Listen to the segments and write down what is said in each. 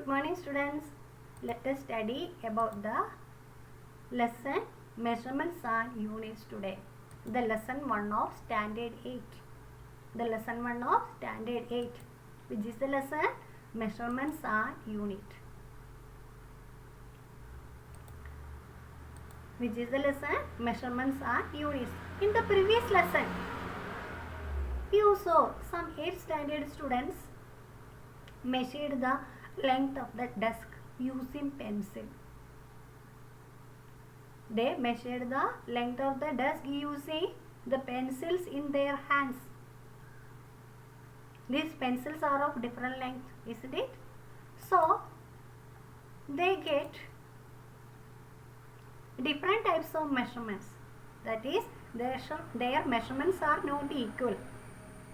Good morning students. Let us study about the lesson measurements and units today. The lesson 1 of standard 8. The lesson 1 of standard 8. Which is the lesson measurements and unit. Which is the lesson measurements and units. In the previous lesson, you saw some 8th standard students measured the length of the desk using pencil. They measured the length of the desk using the pencils in their hands. These pencils are of different length, isn't it? So, they get different types of measurements. That is, their measurements are not equal.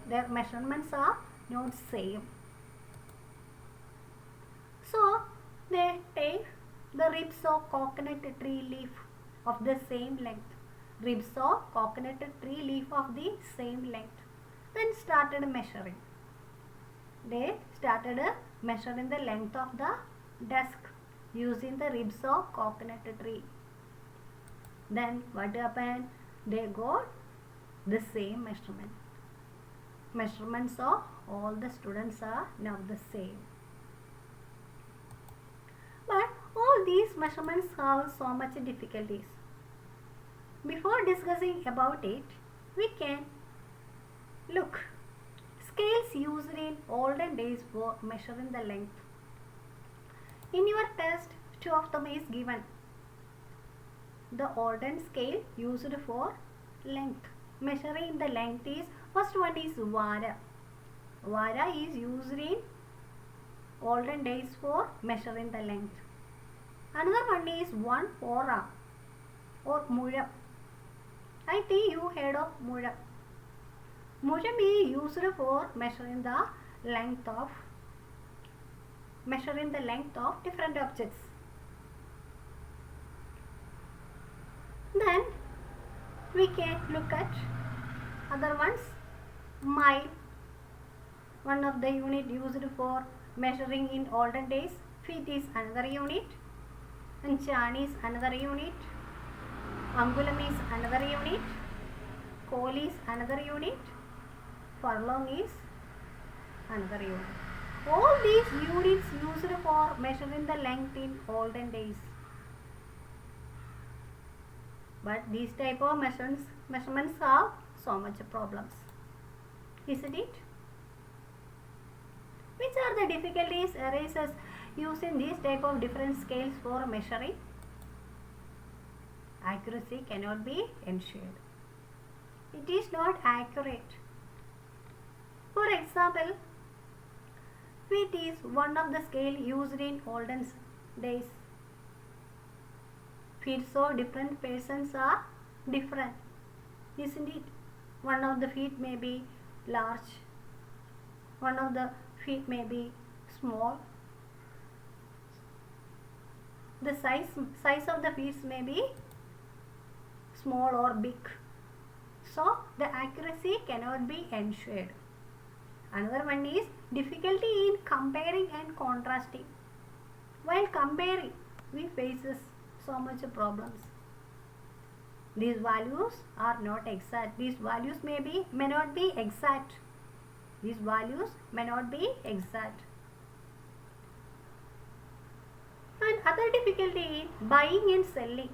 Their measurements are not same. So, they take the ribs of coconut tree leaf of the same length. Ribs of coconut tree leaf of the same length. Then started measuring. They started measuring the length of the desk using the ribs of coconut tree. Then what happened? They got the same measurement. Measurements of all the students are now the same. But all these measurements have so much difficulties. Before discussing about it, we can look. Scales used in olden days for measuring the length. In your test, 2 of them is given. The olden scale used for length. Measuring the length is, first one is vara. Vara is used in olden days for measuring the length. Another one is 1 ora or mulam. I think you heard of mulam. Mulam is used for measuring the length of different objects. Then we can look at other ones. Mile, one of the unit used for measuring in olden days. Feet is another unit. And chan is another unit. Angulam is another unit. Kol is another unit. Furlong is another unit. All these units used for measuring the length in olden days. But these type of measurements have so much problems. Isn't it? Which are the difficulties arises using these type of different scales for measuring? Accuracy cannot be ensured. It is not accurate. For example, feet is one of the scale used in olden days. Feet of different persons are different, isn't it? One of the feet may be large. One of the feet may be small. The size of the feet may be small or big. So, the accuracy cannot be ensured. Another one is difficulty in comparing and contrasting. While comparing, we faces so much problems. These values are not exact. These values may not be exact. These values may not be exact. And other difficulty in buying and selling.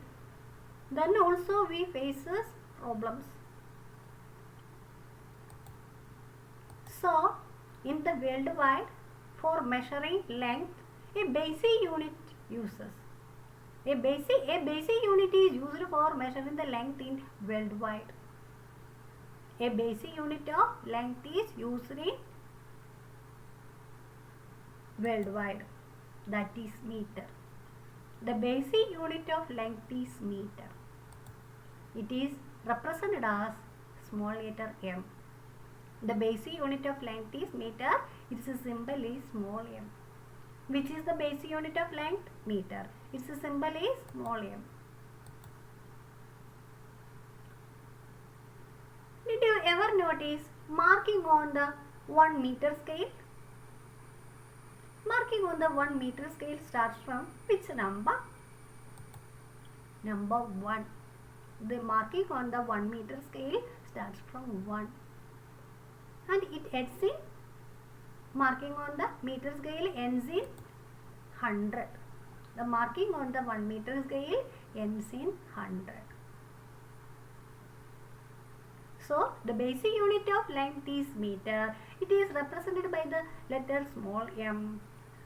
Then also we faces problems. So, in the worldwide, for measuring length, a basic unit uses. A basic unit is used for measuring the length in worldwide. A basic unit of length is used in worldwide. That is meter. The basic unit of length is meter. It is represented as small letter m. The basic unit of length is meter. Its symbol is small m. Which is the basic unit of length? Meter. Its symbol is small m. Did you ever notice marking on the 1 meter scale? Marking on the 1 meter scale starts from which number? Number 1. The marking on the 1 meter scale starts from 1 and it ends in, marking on the meter scale ends in 100. The marking on the 1 meter scale ends in 100. So the basic unit of length is meter. It is represented by the letter small m.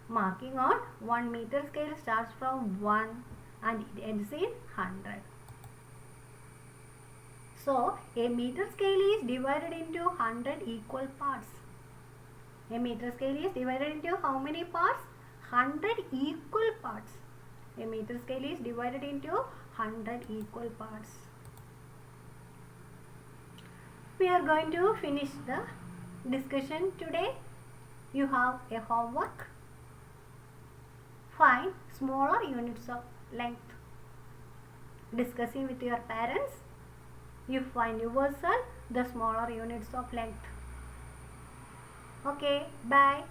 Marking on 1 meter scale starts from 1 and it ends in 100. So a meter scale is divided into 100 equal parts. A meter scale is divided into how many parts? 100 equal parts. A meter scale is divided into 100 equal parts. We are going to finish the discussion today. You have a homework. Find smaller units of length. Discussing with your parents, you find yourself the smaller units of length. Okay, bye.